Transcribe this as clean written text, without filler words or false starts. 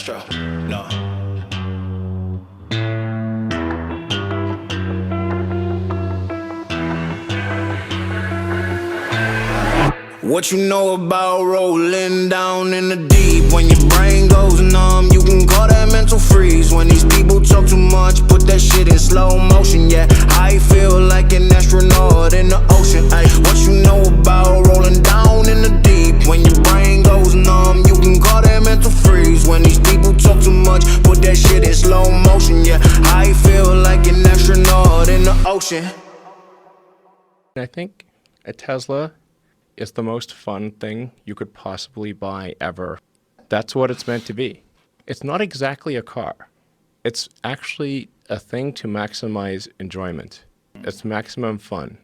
Astro, no. What you know about rolling down in the deep? When your brain goes numb, you can call that mental freeze. When these people talk too much, put that shit in slow motion. Yeah, I feel like an astronaut in the ocean. Ay, what you know about rolling down in the deep? When your brain goes numb, you can call that mental freeze. When these people talk too much, put that shit in slow motion. Yeah, I feel like an astronaut in the ocean. I think a Tesla is the most fun thing you could possibly buy ever. That's what it's meant to be. It's not exactly a car. It's actually a thing to maximize enjoyment. It's maximum fun.